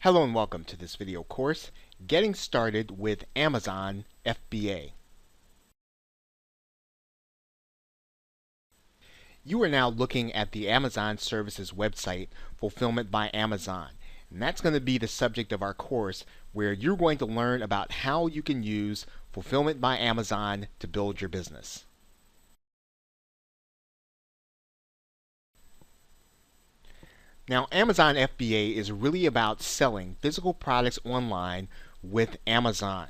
Hello and welcome to this video course, Getting Started with Amazon FBA. You are now looking at the Amazon Services website, Fulfillment by Amazon. And that's going to be the subject of our course, where you're going to learn about how you can use Fulfillment by Amazon to build your business. Now, Amazon FBA is really about selling physical products online with Amazon.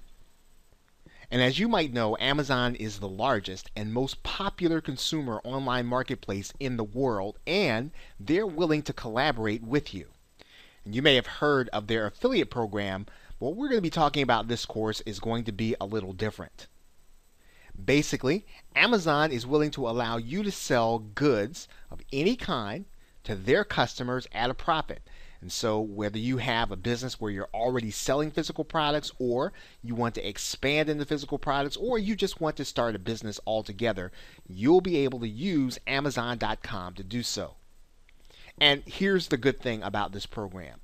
And as you might know, Amazon is the largest and most popular consumer online marketplace in the world, and they're willing to collaborate with you. And you may have heard of their affiliate program, but what we're going to be talking about this course is going to be a little different. Basically, Amazon is willing to allow you to sell goods of any kind to their customers at a profit. And so whether you have a business where you're already selling physical products, or you want to expand into physical products, or you just want to start a business altogether, you'll be able to use Amazon.com to do so. And here's the good thing about this program.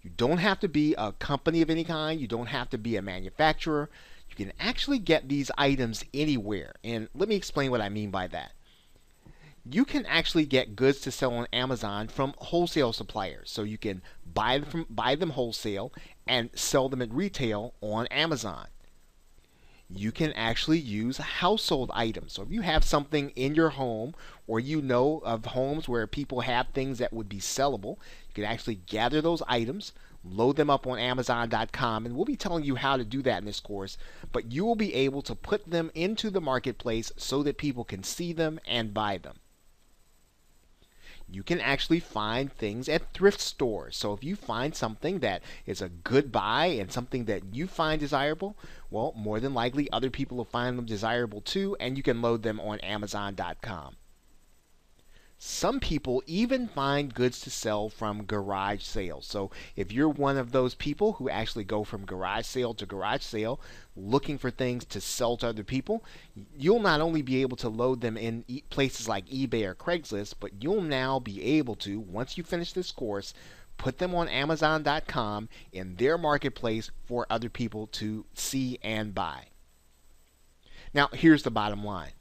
You don't have to be a company of any kind. You don't have to be a manufacturer. You can actually get these items anywhere. And let me explain what I mean by that. You can actually get goods to sell on Amazon from wholesale suppliers. So you can buy them wholesale and sell them at retail on Amazon. You can actually use household items. So if you have something in your home, or you know of homes where people have things that would be sellable, you can actually gather those items, load them up on Amazon.com, and we'll be telling you how to do that in this course, but you will be able to put them into the marketplace so that people can see them and buy them. You can actually find things at thrift stores. So if you find something that is a good buy and something that you find desirable, well, more than likely other people will find them desirable too, and you can load them on Amazon.com. Some people even find goods to sell from garage sales. So if you're one of those people who actually go from garage sale to garage sale looking for things to sell to other people, you'll not only be able to load them in places like eBay or Craigslist, but you'll now be able to, once you finish this course, put them on Amazon.com in their marketplace for other people to see and buy. Now, here's the bottom line.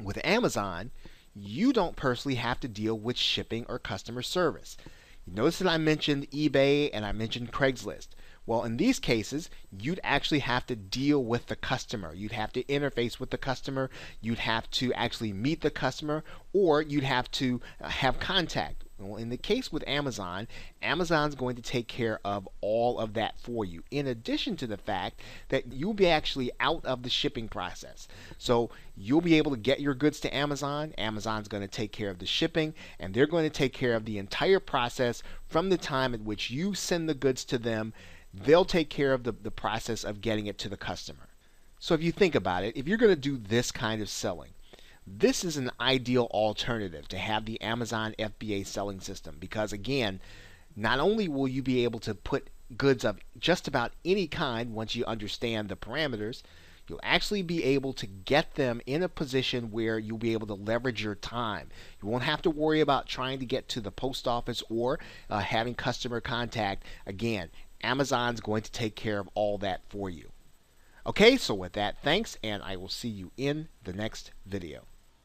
With Amazon, you don't personally have to deal with shipping or customer service. You notice that I mentioned eBay and I mentioned Craigslist. Well, in these cases, you'd actually have to deal with the customer. You'd have to interface with the customer. You'd have to actually meet the customer, or you'd have to have contact. Well, in the case with Amazon, Amazon's going to take care of all of that for you, in addition to the fact that you'll be actually out of the shipping process. So you'll be able to get your goods to Amazon. Amazon's going to take care of the shipping, and they're going to take care of the entire process from the time at which you send the goods to them. They'll take care of the process of getting it to the customer. So if you think about it, if you're going to do this kind of selling, this is an ideal alternative to have the Amazon FBA selling system, because again, not only will you be able to put goods of just about any kind once you understand the parameters, you'll actually be able to get them in a position where you'll be able to leverage your time. You won't have to worry about trying to get to the post office or having customer contact. Again, Amazon's going to take care of all that for you. Okay, so with that, thanks, and I will see you in the next video.